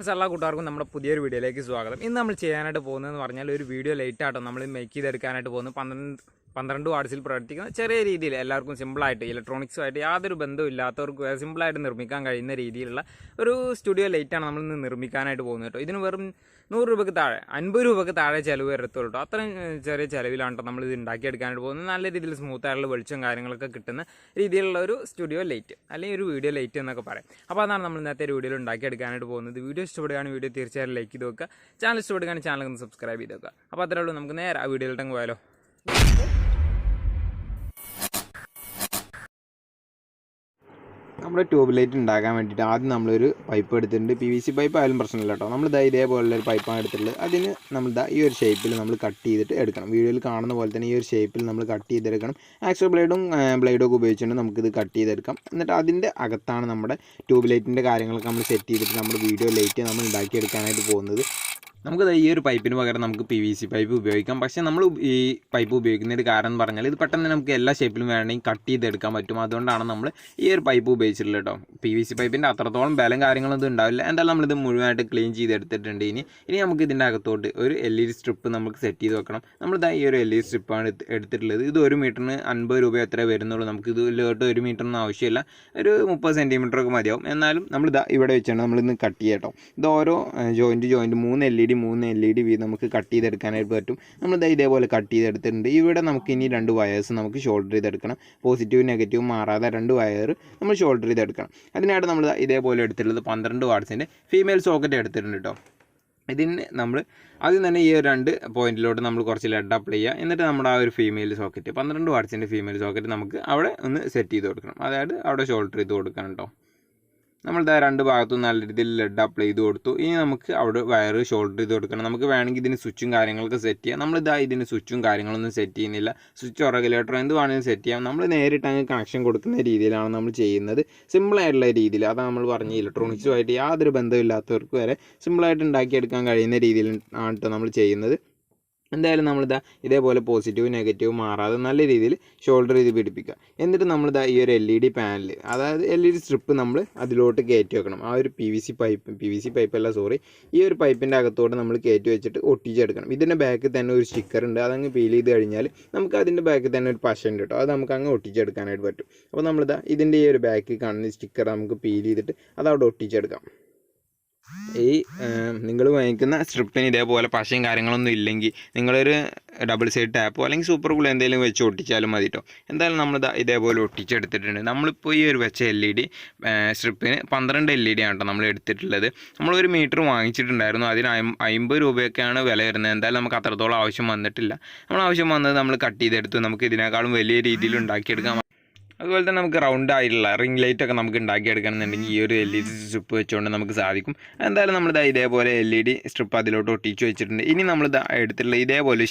എല്ലാ കൂട്ടുകാർക്കും നമ്മുടെ പുതിയൊരു വീഡിയോയിലേക്ക് സ്വാഗതം. ഇന്ന് നമ്മൾ ചെയ്യാനായിട്ട് പോകുന്നതെന്ന് പറഞ്ഞാൽ ഒരു വീഡിയോ ലേറ്റ് ആട്ടോ നമ്മൾ മേക്ക് ചെയ്തെടുക്കാനായിട്ട് പോകുന്നത്. 12 വാട്സിൽ പ്രവർത്തിക്കുന്ന ചെറിയ രീതിയിൽ എല്ലാവർക്കും സിമ്പിളായിട്ട് ഇലക്ട്രോണിക്സുമായിട്ട് യാതൊരു ബന്ധവും ഇല്ലാത്തവർക്ക് സിമ്പിളായിട്ട് നിർമ്മിക്കാൻ കഴിയുന്ന രീതിയിലുള്ള ഒരു സ്റ്റുഡിയോ ലൈറ്റാണ് നമ്മൾ ഇന്ന് നിർമ്മിക്കാനായിട്ട് പോകുന്നത് കേട്ടോ. ഇതിന് വെറും 100 രൂപയ്ക്ക് താഴെ 50 രൂപയ്ക്ക് താഴെ ചിലവ് വരത്തുള്ളൂ കേട്ടോ. അത്രയും ചെറിയ ചിലവിലാണ് കേട്ടോ നമ്മൾ ഇത് ഉണ്ടാക്കിയെടുക്കാനായിട്ട് പോകുന്നത്. നല്ല രീതിയിൽ സ്മൂത്തായിട്ടുള്ള വെളിച്ചം കാര്യങ്ങളൊക്കെ കിട്ടുന്ന രീതിയിലുള്ള ഒരു സ്റ്റുഡിയോ ലൈറ്റ് അല്ലെങ്കിൽ ഒരു വീഡിയോ ലൈറ്റ് എന്നൊക്കെ പറയാം. അപ്പോൾ അതാണ് നമ്മൾ ഇന്നത്തെ ഒരു വീഡിയോയിൽ ഉണ്ടാക്കിയെടുക്കാനായിട്ട് പോകുന്നത്. വീഡിയോ ഇഷ്ടപ്പെടുകയാണ് വീഡിയോ തീർച്ചയായും ലൈക്ക് ചെയ്ത് വെക്കുക. ചാനൽ ഇഷ്ടപ്പെടുകയാണ് ചാനൽ ഒന്ന് സബ്സ്ക്രൈബ് ചെയ്ത് വെക്കുക. അപ്പോൾ അത്രേ ഉള്ളൂ, നമുക്ക് നേരെ ആ വീഡിയോയിലോട്ട് പോയാലോ. നമ്മുടെ ട്യൂബ് ലൈറ്റ് ഉണ്ടാക്കാൻ വേണ്ടിയിട്ട് ആദ്യം നമ്മളൊരു പൈപ്പ് എടുത്തിട്ടുണ്ട്. PVC പൈപ്പ് ആയാലും പ്രശ്നമില്ല കേട്ടോ. നമ്മളിതാ ഇതേപോലുള്ളൊരു പൈപ്പാണ് എടുത്തിട്ടുള്ളത്. അതിന് നമ്മളിതാ ഈ ഒരു ഷേപ്പിൽ നമ്മൾ കട്ട് ചെയ്തിട്ട് എടുക്കണം. വീഡിയോയിൽ കാണുന്ന പോലെ തന്നെ ഈ ഒരു ഷേപ്പിൽ നമ്മൾ കട്ട് ചെയ്തെടുക്കണം. ആക്സോ ബ്ലേഡും ഒക്കെ ഉപയോഗിച്ചുകൊണ്ട് നമുക്കിത് കട്ട് ചെയ്തെടുക്കാം. എന്നിട്ട് അതിൻ്റെ അകത്താണ് നമ്മുടെ ട്യൂബ് ലൈറ്റിൻ്റെ കാര്യങ്ങളൊക്കെ നമ്മൾ സെറ്റ് ചെയ്തിട്ട് നമ്മുടെ വീഡിയോ ലൈറ്റ് നമ്മൾ ഉണ്ടാക്കിയെടുക്കാനായിട്ട് പോകുന്നത്. നമുക്കത് ഈ ഒരു പൈപ്പിന് പകരം നമുക്ക് PVC പൈപ്പ് ഉപയോഗിക്കാം. പക്ഷേ നമ്മൾ ഈ പൈപ്പ് ഉപയോഗിക്കുന്നതിന് കാരണം എന്ന് പറഞ്ഞാൽ ഇത് പെട്ടെന്ന് നമുക്ക് എല്ലാ ഷേപ്പിലും വേണമെങ്കിൽ കട്ട് ചെയ്തെടുക്കാൻ പറ്റും. അതുകൊണ്ടാണ് നമ്മൾ ഈ ഒരു പൈപ്പ് ഉപയോഗിച്ചിട്ടുള്ളത് കേട്ടോ. PVC പൈപ്പിൻ്റെ അത്രത്തോളം ബലം കാര്യങ്ങളൊന്നും ഉണ്ടാവില്ല. എന്തായാലും നമ്മളിത് മുഴുവനായിട്ട് ക്ലീൻ ചെയ്തെടുത്തിട്ടുണ്ട്. ഇനി നമുക്ക് ഇതിൻ്റെ അകത്തോട്ട് ഒരു LED സ്ട്രിപ്പ് നമുക്ക് സെറ്റ് ചെയ്ത് വെക്കണം. നമ്മളിതാ ഈ ഒരു LED സ്ട്രിപ്പാണ് എടുത്തിട്ടുള്ളത്. ഇത് 1 മീറ്ററിന് 50 രൂപ എത്ര വരുന്നുള്ളൂ. നമുക്ക് ഇതിലോട്ട് 1 മീറ്ററിന് ആവശ്യമില്ല, ഒരു 30 സെൻറ്റിമീറ്ററൊക്കെ മതിയാവും. എന്നാലും നമ്മളിതാ ഇവിടെ വെച്ചാണ് നമ്മളിന്ന് കട്ട് ചെയ്യാം കേട്ടോ. ഇത് ഓരോ ജോയിൻറ്റ് 3 LED വീതം നമുക്ക് കട്ട് ചെയ്തെടുക്കാനായിട്ട് പറ്റും. നമ്മളിതാ ഇതേപോലെ കട്ട് ചെയ്തെടുത്തിട്ടുണ്ട്. ഇവിടെ നമുക്ക് ഇനി 2 വയേഴ്സ് നമുക്ക് ഷോൾഡർ ചെയ്തെടുക്കണം. പോസിറ്റീവ് നെഗറ്റീവ് മാറാതെ 2 വയർ നമ്മൾ ഷോൾഡർ ചെയ്തെടുക്കണം. അതിനായിട്ട് നമ്മൾ ഇതേപോലെ എടുത്തിട്ടുള്ളത് 12 വാട്ട്സിൻ്റെ ഫീമെയിൽ സോക്കറ്റ് എടുത്തിട്ടുണ്ട് കേട്ടോ. ഇതിന് നമ്മൾ ആദ്യം തന്നെ ഈ 2 പോയിന്റിലോട്ട് നമ്മൾ കുറച്ച് ലെഡ് അപ്ലൈ ചെയ്യുക. എന്നിട്ട് നമ്മുടെ ആ ഒരു ഫീമെയിൽ സോക്കറ്റ് 12 വാട്ട്സിൻ്റെ ഫീമെയിൽ സോക്കറ്റ് നമുക്ക് അവിടെ ഒന്ന് സെറ്റ് ചെയ്ത് കൊടുക്കണം. അതായത് അവിടെ ഷോൾഡർ ചെയ്ത് കൊടുക്കണം കേട്ടോ. നമ്മളിതാ 2 ഭാഗത്തും നല്ല രീതിയിൽ ലെഡ് അപ്ലൈ ചെയ്ത് കൊടുത്തു. ഇനി നമുക്ക് അവിടെ വയർ ഷോൾഡർ ചെയ്ത് കൊടുക്കണം. നമുക്ക് വേണമെങ്കിൽ ഇതിന് സ്വിച്ചും കാര്യങ്ങളൊക്കെ സെറ്റ് ചെയ്യാം. നമ്മളിതാ ഇതിന് സ്വിച്ചും കാര്യങ്ങളൊന്നും സെറ്റ് ചെയ്യുന്നില്ല. സ്വിച്ചോ റെഗുലേറ്ററോ എന്ത് വേണമെങ്കിലും സെറ്റ് ചെയ്യാം. നമ്മൾ നേരിട്ട് അങ്ങ് കണക്ഷൻ കൊടുക്കുന്ന രീതിയിലാണ് നമ്മൾ ചെയ്യുന്നത്. സിമ്പിളായിട്ടുള്ള രീതിയിൽ, അതാണ് നമ്മൾ പറഞ്ഞ ഇലക്ട്രോണിക്സുമായിട്ട് യാതൊരു ബന്ധമില്ലാത്തവർക്ക് വരെ സിമ്പിളായിട്ട് ഉണ്ടാക്കിയെടുക്കാൻ കഴിയുന്ന രീതിയിൽ ആണ് കേട്ടോ നമ്മൾ ചെയ്യുന്നത്. എന്തായാലും നമ്മളിതാ ഇതേപോലെ പോസിറ്റീവ് നെഗറ്റീവ് മാറാതെ നല്ല രീതിയിൽ ഷോൾഡർ ചെയ്ത് പിടിപ്പിക്കുക. എന്നിട്ട് നമ്മളിതാ ഈ ഒരു LED പാനൽ, അതായത് LED സ്ട്രിപ്പ് നമ്മൾ അതിലോട്ട് കയറ്റി വെക്കണം. ആ ഒരു PVC പൈപ്പല്ല ഈ ഒരു പൈപ്പിൻ്റെ അകത്തോട്ട് നമ്മൾ കയറ്റി വെച്ചിട്ട് ഒട്ടിച്ചെടുക്കണം. ഇതിൻ്റെ ബാക്കിൽ തന്നെ ഒരു സ്റ്റിക്കർ ഉണ്ട്. അതങ്ങ് പീൽ ചെയ്ത് കഴിഞ്ഞാൽ നമുക്ക് അതിൻ്റെ ബാക്കിൽ തന്നെ ഒരു പശ ഉണ്ട് കേട്ടോ. അത് നമുക്ക് അങ്ങ് ഒട്ടിച്ചെടുക്കാനായിട്ട് പറ്റും. അപ്പോൾ നമ്മളിതാ ഇതിൻ്റെ ഈ ഒരു ബാക്കിൽ കാണുന്ന സ്റ്റിക്കർ നമുക്ക് പീൽ ചെയ്തിട്ട് അതവിടെ ഒട്ടിച്ചെടുക്കാം. ഈ നിങ്ങൾ വാങ്ങിക്കുന്ന സ്ട്രിപ്പിന് ഇതേപോലെ പശയും കാര്യങ്ങളൊന്നും ഇല്ലെങ്കിൽ നിങ്ങളൊരു ഡബിൾ സൈഡ് ടാപ്പോ അല്ലെങ്കിൽ സൂപ്പർ ഗ്ലൂ എന്തെങ്കിലും വെച്ച് ഒട്ടിച്ചാലും മതി കേട്ടോ. എന്തായാലും നമ്മൾ ഇതേപോലെ ഒട്ടിച്ചെടുത്തിട്ടുണ്ട്. നമ്മളിപ്പോൾ ഈ ഒരു വെച്ച LED സ്ട്രിപ്പിന് 12 LED ആണ് കേട്ടോ നമ്മൾ എടുത്തിട്ടുള്ളത്. നമ്മളൊരു മീറ്റർ വാങ്ങിച്ചിട്ടുണ്ടായിരുന്നു. അതിന് 50 രൂപയൊക്കെയാണ് വില വരുന്നത്. എന്തായാലും നമുക്ക് അത്രത്തോളം ആവശ്യം വന്നിട്ടില്ല. നമ്മൾ ആവശ്യം വന്നത് നമ്മൾ കട്ട് ചെയ്തെടുത്തു. നമുക്ക് ഇതിനേക്കാളും വലിയ രീതിയിൽ ഉണ്ടാക്കിയെടുക്കാം. അതുപോലെ തന്നെ നമുക്ക് റൗണ്ട് ആയിട്ടുള്ള റിംഗ് ലൈറ്റ് ഒക്കെ നമുക്ക് ഉണ്ടാക്കിയെടുക്കണമെന്നുണ്ടെങ്കിൽ ഈ ഒരു LED സ്ട്രിപ്പ് വെച്ചുകൊണ്ട് നമുക്ക് സാധിക്കും. എന്തായാലും നമ്മൾ ഇതേപോലെ LED സ്ട്രിപ്പ് അതിലോട്ട് ഒട്ടിച്ച് വെച്ചിട്ടുണ്ട്. ഇനി നമ്മൾ എടുത്തിട്ടുള്ള ഇതേപോലെ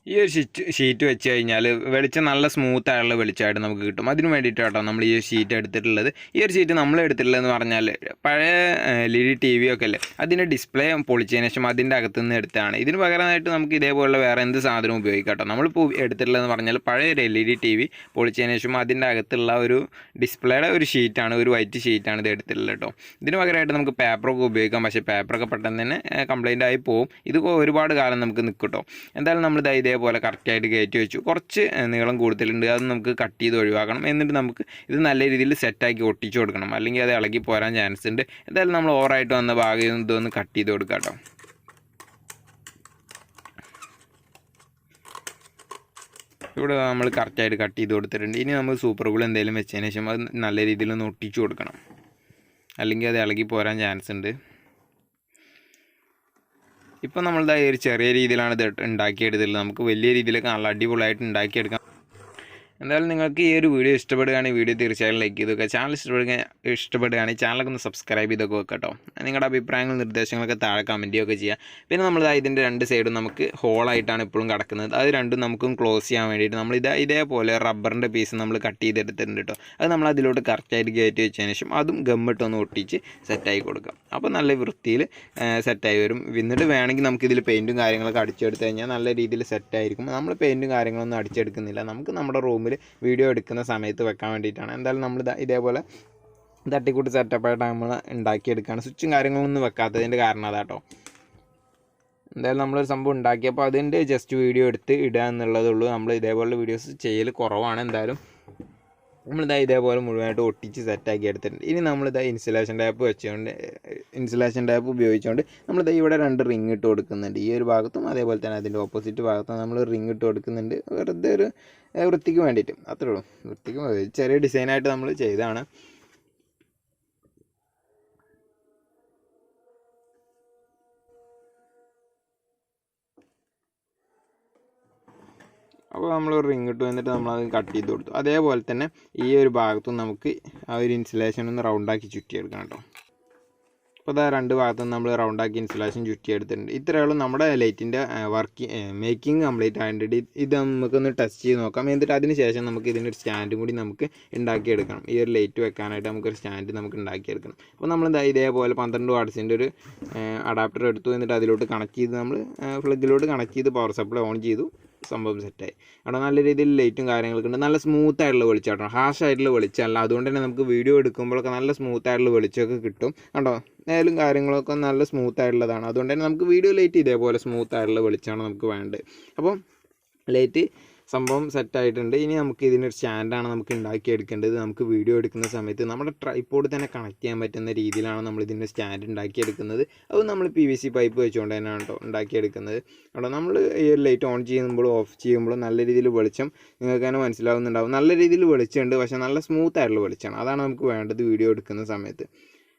ഈ ഒരു ഷീറ്റ് വെച്ച് കഴിഞ്ഞാൽ വെളിച്ചം നല്ല സ്മൂത്ത് ആയിട്ടുള്ള വെളിച്ചമായിട്ട് നമുക്ക് കിട്ടും. അതിന് വേണ്ടിയിട്ടാണ് നമ്മൾ ഈ ഷീറ്റ് എടുത്തിട്ടുള്ളത്. ഈ ഒരു ഷീറ്റ് നമ്മൾ എടുത്തിട്ടുള്ളതെന്ന് പറഞ്ഞാൽ പഴയ LED TV ഒക്കെ അല്ലേ, അതിൻ്റെ ഡിസ്പ്ലേ പൊളിച്ചതിന് ശേഷം അതിൻ്റെ അകത്തു നിന്ന് എടുത്താണ്. ഇതിന് പകരമായിട്ട് നമുക്ക് ഇതേപോലുള്ള വേറെ എന്ത് സാധനവും ഉപയോഗിക്കാം കേട്ടോ. നമ്മളിപ്പോൾ എടുത്തിട്ടുള്ളതെന്ന് പറഞ്ഞാൽ പഴയ ഒരു LED TV പൊളിച്ചതിന് ശേഷം അതിൻ്റെ അകത്തുള്ള ഒരു ഡിസ്പ്ലേയുടെ ഒരു ഷീറ്റാണ്, ഒരു വൈറ്റ് ഷീറ്റാണ് ഇത് എടുത്തിട്ടുള്ളത് കേട്ടോ. ഇതിന് പകരമായിട്ട് നമുക്ക് പേപ്പറൊക്കെ ഉപയോഗിക്കാം. പക്ഷേ പേപ്പറൊക്കെ പെട്ടെന്ന് തന്നെ കംപ്ലൈൻ്റ് ആയി പോകും. ഇത് ഒരുപാട് കാലം നമുക്ക് നിൽക്കും കേട്ടോ. എന്തായാലും നമ്മൾ ഇതേപോലെ കറക്റ്റായിട്ട് കയറ്റി വെച്ചു. കുറച്ച് നീളം കൂടുതലുണ്ട്, അത് നമുക്ക് കട്ട് ചെയ്ത് ഒഴിവാക്കണം. എന്നിട്ട് നമുക്ക് ഇത് നല്ല രീതിയിൽ സെറ്റാക്കി ഒട്ടിച്ചു കൊടുക്കണം, അല്ലെങ്കിൽ അത് ഇളകി പോരാൻ ചാൻസ് ഉണ്ട്. എന്തായാലും നമ്മൾ ഓവറായിട്ട് വന്ന ഭാഗം ഇതൊന്ന് കട്ട് ചെയ്ത് കൊടുക്കാം കേട്ടോ. ഇവിടെ നമ്മൾ കറക്റ്റായിട്ട് കട്ട് ചെയ്ത് കൊടുത്തിട്ടുണ്ട്. ഇനി നമ്മൾ സൂപ്പർ ഗ്ലൂ എന്തെങ്കിലും വെച്ചതിന് ശേഷം അത് നല്ല രീതിയിൽ ഒന്ന് ഒട്ടിച്ചു കൊടുക്കണം, അല്ലെങ്കിൽ അത് ഇളകി പോരാൻ ചാൻസ് ഉണ്ട്. ഇപ്പോൾ നമ്മളിതാ ഒരു ചെറിയ രീതിയിലാണ് ഇത് ഉണ്ടാക്കിയെടുത്തിട്ടുള്ളത്. നമുക്ക് വലിയ രീതിയിലൊക്കെ നല്ല അടിപൊളിയായിട്ട് ഉണ്ടാക്കിയെടുക്കാം. എന്തായാലും നിങ്ങൾക്ക് ഈ ഒരു വീഡിയോ ഇഷ്ടപ്പെടുകയാണെങ്കിൽ വീഡിയോ തീർച്ചയായും ലൈക്ക് ചെയ്ത് വെക്കുക. ചാനൽ ഇഷ്ടപ്പെടുകയാണെങ്കിൽ ചാനലൊക്കെ ഒന്ന് സബ്സ്ക്രൈബ് ചെയ്തൊക്കെ വെക്കുക കേട്ടോ. നിങ്ങളുടെ അഭിപ്രായങ്ങളും നിർദ്ദേശങ്ങളൊക്കെ താഴെ കമൻറ്റ് ചെയ്യുകയൊക്കെ ചെയ്യുക. പിന്നെ നമ്മൾ ഇതിൻ്റെ 2 സൈഡും നമുക്ക് ഹോളായിട്ടാണ് ഇപ്പോഴും കിടക്കുന്നത്. അത് രണ്ടും നമുക്കും ക്ലോസ് ചെയ്യാൻ വേണ്ടിയിട്ട് നമ്മൾ ഇതേപോലെ റബ്ബറിൻ്റെ പീസ് നമ്മൾ കട്ട് ചെയ്തെടുത്തിട്ടുണ്ട് കേട്ടോ. അത് നമ്മൾ അതിലോട്ട് കറക്റ്റായിട്ട് കയറ്റി വെച്ചതിന് ശേഷം അതും ഗമ്മിട്ടൊന്ന് ഒട്ടിച്ച് സെറ്റായി കൊടുക്കാം. അപ്പോൾ നല്ല വൃത്തിയിൽ സെറ്റായി വരും. എന്നിട്ട് വേണമെങ്കിൽ നമുക്കിതിൽ പെയിൻറ്റും കാര്യങ്ങളൊക്കെ അടിച്ചെടുത്ത് കഴിഞ്ഞാൽ നല്ല രീതിയിൽ സെറ്റായിരിക്കും. നമ്മൾ പെയിൻറ്റും കാര്യങ്ങളൊന്നും അടിച്ചെടുക്കുന്നില്ല. നമുക്ക് നമ്മുടെ റൂമിൽ വീഡിയോ എടുക്കുന്ന സമയത്ത് വെക്കാൻ വേണ്ടിയിട്ടാണ്. എന്തായാലും നമ്മൾ ഇതേപോലെ തട്ടിക്കൂട്ട് സെറ്റപ്പായിട്ട് നമ്മൾ ഉണ്ടാക്കിയെടുക്കുകയാണ്. സ്വിച്ചും കാര്യങ്ങളൊന്നും വെക്കാത്തതിൻ്റെ കാരണം അതാട്ടോ. എന്തായാലും നമ്മളൊരു സംഭവം ഉണ്ടാക്കിയപ്പോൾ അതിൻ്റെ ജസ്റ്റ് വീഡിയോ എടുത്ത് ഇടുക എന്നുള്ളതുള്ളൂ. നമ്മൾ ഇതേപോലുള്ള വീഡിയോസ് ചെയ്യൽ കുറവാണ്. എന്തായാലും നമ്മളിതാ ഇതേപോലെ മുഴുവനായിട്ട് ഒട്ടിച്ച് സെറ്റാക്കി എടുത്തിട്ടുണ്ട്. ഇനി നമ്മളിതാ ഇൻസുലേഷൻ ടാപ്പ് ഉപയോഗിച്ചുകൊണ്ട് നമ്മളിതാ ഇവിടെ 2 റിങ് ഇട്ട് കൊടുക്കുന്നുണ്ട്. ഈ ഒരു ഭാഗത്തും അതേപോലെ തന്നെ അതിൻ്റെ ഓപ്പോസിറ്റ് ഭാഗത്തും നമ്മൾ റിങ് ഇട്ട് കൊടുക്കുന്നുണ്ട്. വെറുതെ ഒരു വൃത്തിക്ക് വേണ്ടിയിട്ട്, അത്രേ ഉള്ളൂ. വൃത്തിക്ക് ചെറിയ ഡിസൈനായിട്ട് നമ്മൾ ചെയ്തതാണ്. അപ്പോൾ നമ്മളൊരു റിങ് ഇട്ട് വന്നിട്ട് നമ്മളത് കട്ട് ചെയ്ത് കൊടുത്തു. അതേപോലെ തന്നെ ഈ ഒരു ഭാഗത്തും നമുക്ക് ആ ഒരു ഇൻസുലേഷൻ ഒന്ന് റൗണ്ടാക്കി ചുറ്റിയെടുക്കണം കേട്ടോ. അപ്പോൾ അതാ 2 ഭാഗത്തും നമ്മൾ റൗണ്ടാക്കി ഇൻസുലേഷൻ ചുറ്റിയെടുത്തിട്ടുണ്ട്. ഇത്രയുള്ളൂ നമ്മുടെ ലൈറ്റിൻ്റെ മേക്കിംഗ് കംപ്ലീറ്റ് ആയിട്ടുണ്ട്. ഇത് നമുക്കൊന്ന് ടെസ്റ്റ് ചെയ്ത് നോക്കാം. എന്നിട്ട് അതിന് ശേഷം നമുക്ക് ഇതിനൊരു സ്റ്റാൻഡും കൂടി നമുക്ക് ഉണ്ടാക്കിയെടുക്കണം. ഈ ഒരു ലൈറ്റ് വെക്കാനായിട്ട് നമുക്കൊരു സ്റ്റാൻഡ് നമുക്ക് ഉണ്ടാക്കിയെടുക്കണം. അപ്പോൾ നമ്മൾ ഇതേപോലെ 12 വാട്ട്സിൻ്റെ ഒരു അഡാപ്റ്റർ എടുത്തു. എന്നിട്ട് അതിലോട്ട് കണക്ട് ചെയ്ത് നമ്മൾ പ്ലഗിലോട്ട് കണക്ട് ചെയ്ത് പവർ സപ്ലൈ ഓൺ ചെയ്തു. സംഭവം സെറ്റായി. അവിടെ നല്ല രീതിയിൽ ലൈറ്റും കാര്യങ്ങളൊക്കെ ഉണ്ട്. നല്ല സ്മൂത്ത് ആയിട്ടുള്ള വെളിച്ചം, ഹാഷ് ആയിട്ടുള്ള വെളിച്ചമല്ല. അതുകൊണ്ട് തന്നെ നമുക്ക് വീഡിയോ എടുക്കുമ്പോഴൊക്കെ നല്ല സ്മൂത്ത് ആയിട്ടുള്ള വെളിച്ചമൊക്കെ കിട്ടും. കണ്ടോ, നേലും കാര്യങ്ങളൊക്കെ നല്ല സ്മൂത്ത് ആയിട്ടുള്ളതാണ്. അതുകൊണ്ട് തന്നെ നമുക്ക് വീഡിയോ ലൈറ്റ് ഇതേപോലെ സ്മൂത്ത് ആയിട്ടുള്ള വെളിച്ചമാണ് നമുക്ക് വേണ്ടത്. അപ്പോൾ ലൈറ്റ് സംഭവം സെറ്റായിട്ടുണ്ട്. ഇനി നമുക്ക് ഇതിനൊരു സ്റ്റാൻഡാണ് നമുക്ക് ഉണ്ടാക്കിയെടുക്കേണ്ടത്. നമുക്ക് വീഡിയോ എടുക്കുന്ന സമയത്ത് നമ്മുടെ ട്രൈപോഡ് തന്നെ കണക്ട് ചെയ്യാൻ പറ്റുന്ന രീതിയിലാണ് നമ്മൾ ഇതിൻ്റെ സ്റ്റാൻഡ് ഉണ്ടാക്കിയെടുക്കുന്നത്. അത് നമ്മൾ PVC പൈപ്പ് വെച്ചുകൊണ്ട് തന്നെയാണ് കേട്ടോ ഉണ്ടാക്കിയെടുക്കുന്നത്. അവിടെ നമ്മൾ ഈ ലൈറ്റ് ഓൺ ചെയ്യുമ്പോഴും ഓഫ് ചെയ്യുമ്പോഴും നല്ല രീതിയിൽ വെളിച്ചം നിങ്ങൾക്ക് തന്നെ മനസ്സിലാവുന്നുണ്ടാവും. നല്ല രീതിയിൽ വെളിച്ചമുണ്ട്, പക്ഷേ നല്ല സ്മൂത്ത് ആയിട്ടുള്ള വെളിച്ചമാണ്. അതാണ് നമുക്ക് വേണ്ടത് വീഡിയോ എടുക്കുന്ന സമയത്ത്.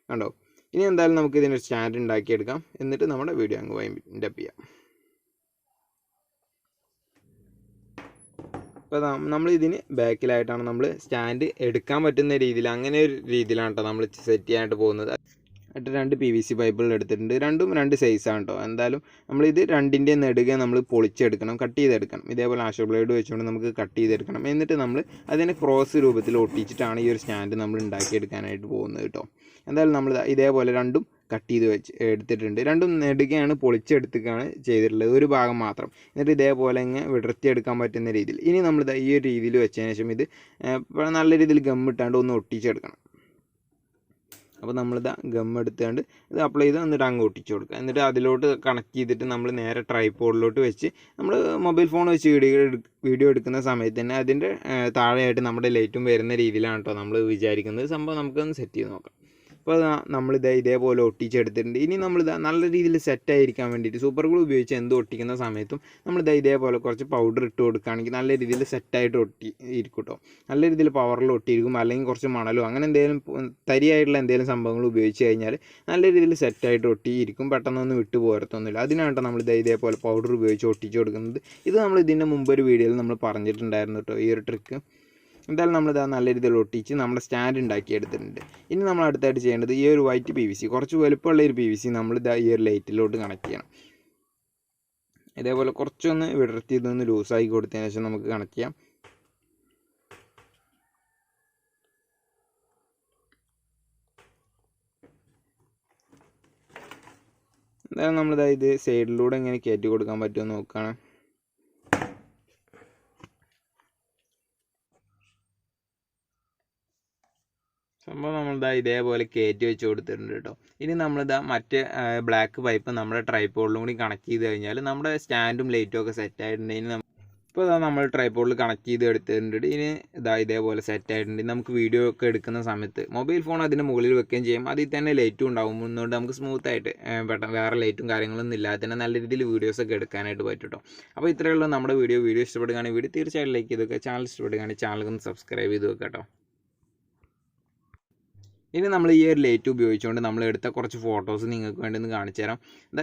കണ്ടോ, ഇനി എന്തായാലും നമുക്ക് ഇതിനൊരു സ്റ്റാൻഡ് ഉണ്ടാക്കിയെടുക്കാം. എന്നിട്ട് നമ്മുടെ വീഡിയോ അങ്ങ് വൈൻഡപ്പ് ചെയ്യാം. അപ്പോൾ നമ്മൾ ഇതിന് ബാക്കിലായിട്ടാണ് നമ്മൾ സ്റ്റാൻഡ് എടുക്കാൻ പറ്റുന്ന രീതിയിൽ, അങ്ങനെ ഒരു രീതിയിലാണ് കേട്ടോ നമ്മൾ സെറ്റ് ചെയ്യാനായിട്ട് പോകുന്നത്. ആയിട്ട് 2 PVC പൈപ്പുകൾ എടുത്തിട്ടുണ്ട്. രണ്ടും 2 സൈസാണ് കേട്ടോ. എന്തായാലും നമ്മളിത് 2ൻ്റെ നെടുക നമ്മൾ പൊളിച്ചെടുക്കണം, കട്ട് ചെയ്തെടുക്കണം. ഇതേപോലെ ആഷോ ബ്ലേഡ് വെച്ചുകൊണ്ട് നമുക്ക് കട്ട് ചെയ്തെടുക്കണം. എന്നിട്ട് നമ്മൾ അതിനെ ക്രോസ് രൂപത്തിൽ ഒട്ടിച്ചിട്ടാണ് ഈ ഒരു സ്റ്റാൻഡ് നമ്മൾ ഉണ്ടാക്കിയെടുക്കാനായിട്ട് പോകുന്നത് കേട്ടോ. എന്തായാലും നമ്മൾ ഇതേപോലെ രണ്ടും കട്ട് ചെയ്ത് എടുത്തിട്ടുണ്ട്. രണ്ടും നെടുകയാണ് പൊളിച്ചെടുക്കുകയാണ് ചെയ്തിട്ടുള്ളത്, ഒരു ഭാഗം മാത്രം. എന്നിട്ട് ഇതേപോലെ ഇങ്ങനെ വിടർത്തിയെടുക്കാൻ പറ്റുന്ന രീതിയിൽ. ഇനി നമ്മൾ ഈ ഒരു രീതിയിൽ വെച്ചതിന് ശേഷം ഇത് നല്ല രീതിയിൽ ഗമ്മിട്ടാണ്ട് ഒന്ന് ഒട്ടിച്ചെടുക്കണം. അപ്പോൾ നമ്മളിത് ഗം എടുത്തുകൊണ്ട് ഇത് അപ്ലൈ ചെയ്ത് എന്നിട്ട് അങ്ങ് ഒട്ടിച്ച് കൊടുക്കുക. എന്നിട്ട് അതിലോട്ട് കണക്ട് ചെയ്തിട്ട് നമ്മൾ നേരെ ട്രൈപോഡിലോട്ട് വെച്ച് നമ്മൾ മൊബൈൽ ഫോൺ വെച്ച് വീഡിയോ എടുക്കുന്ന സമയത്ത് തന്നെ അതിൻ്റെ താഴെയായിട്ട് നമ്മുടെ ലൈറ്റും വരുന്ന രീതിയിലാണ് കേട്ടോ നമ്മൾ വിചാരിക്കുന്നത്. സംഭവം നമുക്കൊന്ന് സെറ്റ് ചെയ്ത് നോക്കാം. അപ്പോൾ നമ്മളിത് ഇതേപോലെ ഒട്ടിച്ചെടുത്തിട്ടുണ്ട്. ഇനി നമ്മളിത് നല്ല രീതിയിൽ സെറ്റായിരിക്കാൻ വേണ്ടിയിട്ട് സൂപ്പർ ഗ്ലൂ ഉപയോഗിച്ച് എന്ത് ഒട്ടിക്കുന്ന സമയത്തും നമ്മളിത് ഇതേപോലെ കുറച്ച് പൗഡർ ഇട്ട് കൊടുക്കുകയാണെങ്കിൽ നല്ല രീതിയിൽ സെറ്റായിട്ട് ഇരിക്കും കേട്ടോ. നല്ല രീതിയിൽ പവറിൽ ഒട്ടിയിരിക്കും. അല്ലെങ്കിൽ കുറച്ച് മണലോ അങ്ങനെ എന്തെങ്കിലും തരിയായിട്ടുള്ള എന്തെങ്കിലും സംഭവങ്ങൾ ഉപയോഗിച്ച് കഴിഞ്ഞാൽ നല്ല രീതിയിൽ സെറ്റായിട്ട് ഒട്ടിയിരിക്കും. പെട്ടെന്നൊന്നും വിട്ടു പോരത്തൊന്നുമില്ല. അതിനാണ് നമ്മളിത് ഇതേപോലെ പൗഡർ ഉപയോഗിച്ച് ഒട്ടിച്ച് കൊടുക്കുന്നത്. ഇത് നമ്മൾ ഇതിൻ്റെ മുമ്പ് ഒരു വീഡിയോയിൽ നമ്മൾ പറഞ്ഞിട്ടുണ്ടായിരുന്നു കേട്ടോ, ഈ ഒരു ട്രിക്ക്. എന്തായാലും നമ്മളിത് നല്ല രീതിയിൽ ഒട്ടിച്ച് നമ്മുടെ സ്റ്റാൻഡ് ഉണ്ടാക്കി എടുത്തിട്ടുണ്ട്. ഇനി നമ്മൾ അടുത്തായിട്ട് ചെയ്യേണ്ടത് ഈ ഒരു വൈറ്റ് PVC, കുറച്ച് വലുപ്പമുള്ള ഒരു PVC നമ്മളിത് ഈ ഒരു ലൈറ്റിലോട്ട് കണക്ട് ചെയ്യണം. ഇതേപോലെ കുറച്ചൊന്ന് വിടർത്തി ഇതൊന്ന് ലൂസാക്കി കൊടുത്തതിന് ശേഷം നമുക്ക് കണക്ട് ചെയ്യാം. എന്തായാലും നമ്മളിത് ഇത് സൈഡിലൂടെ ഇങ്ങനെ കയറ്റി കൊടുക്കാൻ പറ്റുമോ നോക്കുകയാണ്. സംഭവം നമ്മളിതാ ഇതേപോലെ കയറ്റി വെച്ച് കൊടുത്തിട്ടുണ്ട് കേട്ടോ. ഇനി നമ്മളിതാ മറ്റേ ബ്ലാക്ക് പൈപ്പ് നമ്മുടെ ട്രൈപോഡിലും കൂടി കണക്ട് ചെയ്ത് കഴിഞ്ഞാൽ നമ്മുടെ സ്റ്റാൻഡും ലൈറ്റും ഒക്കെ സെറ്റ് ആയിട്ടുണ്ടെങ്കിൽ ഇപ്പോൾ ഇതാ നമ്മൾ ട്രൈപോഡിൽ കണക്ട് ചെയ്ത് എടുത്തിട്ടുണ്ട്. ഇനി ഇതാ ഇതേപോലെ സെറ്റ് ആയിട്ടുണ്ട്. നമുക്ക് വീഡിയോ ഒക്കെ എടുക്കുന്ന സമയത്ത് മൊബൈൽ ഫോൺ അതിന് മുകളിൽ വെക്കുകയും ചെയ്യും. അതിൽ തന്നെ ലൈറ്റും ഉണ്ടാവും. അതുകൊണ്ട് നമുക്ക് സ്മൂത്തായിട്ട് പെട്ടെന്ന് വേറെ ലൈറ്റും കാര്യങ്ങളൊന്നും ഇല്ലാതെ തന്നെ നല്ല രീതിയിൽ വീഡിയോസൊക്കെ എടുക്കാനായിട്ട് പറ്റും കേട്ടോ. അപ്പോൾ ഇത്രയുള്ള നമ്മുടെ വീഡിയോ ഇഷ്ടപ്പെടുകയാണെങ്കിൽ വീഡിയോ തീർച്ചയായിട്ടും ലൈക്ക് ചെയ്ത് വെക്കുക. ചാനൽ ഇഷ്ടപ്പെടുകയാണെങ്കിൽ ചാനൽ ഒന്ന് സബ്സ്ക്രൈബ് ചെയ്ത് വെക്കുക കേട്ടോ. ഇനി നമ്മൾ ഈ ഒരു ലൈറ്റ് ഉപയോഗിച്ചുകൊണ്ട് നമ്മൾ എടുത്ത കുറച്ച് ഫോട്ടോസ് നിങ്ങൾക്ക് വേണ്ടി ഒന്ന് കാണിച്ചു തരാം.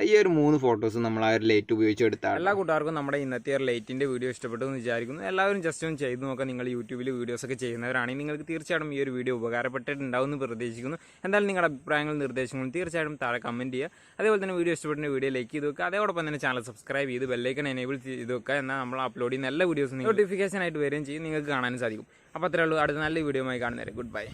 ഈ ഒരു 3 ഫോട്ടോസ് നമ്മൾ ആ ഒരു ലൈറ്റ് ഉപയോഗിച്ച് എടുത്താൽ എല്ലാ കൂട്ടുകാർക്കും നമ്മുടെ ഇന്നത്തെ ഒരു ലൈറ്റിൻ്റെ വീഡിയോ ഇഷ്ടപ്പെട്ടു എന്ന് വിചാരിക്കുന്നു. എല്ലാവരും ജസ്റ്റ് ഒന്ന് ചെയ്ത് നോക്കാം. നിങ്ങൾ യൂട്യൂബിൽ വീഡിയോസൊക്കെ ചെയ്യുന്നവരാണെങ്കിൽ നിങ്ങൾക്ക് തീർച്ചയായിട്ടും ഈ ഒരു വീഡിയോ ഉപകാരപ്പെട്ടിട്ടുണ്ടാവും എന്ന് പ്രതീക്ഷിക്കുന്നു. എന്തായാലും നിങ്ങളുടെ അഭിപ്രായങ്ങളും നിർദ്ദേശങ്ങളും തീർച്ചയായിട്ടും താഴെ കമൻറ്റ് ചെയ്യുക. അതേപോലെ തന്നെ വീഡിയോ ഇഷ്ടപ്പെട്ട വീഡിയോ ലൈക്ക് ചെയ്ത് വെക്കുക. അതോടൊപ്പം തന്നെ ചാനൽ സബ്സ്ക്രൈബ് ചെയ്ത് ബെല്ലൈക്കൺ എനേബിൾ ചെയ്ത് വെക്കുക. എന്നാൽ നമ്മൾ അപ്ലോഡ് ചെയ്യുന്ന എല്ലാ വീഡിയോസും നോട്ടിഫിക്കേഷൻ ആയിട്ട് വരികയും ചെയ്യും, നിങ്ങൾക്ക് കാണാനും സാധിക്കും. അപ്പോൾ അത്രേ ഉള്ളൂ. അടുത്ത നല്ല വീഡിയോ ആയി കാണുന്നവരെ ഗുഡ് ബൈ.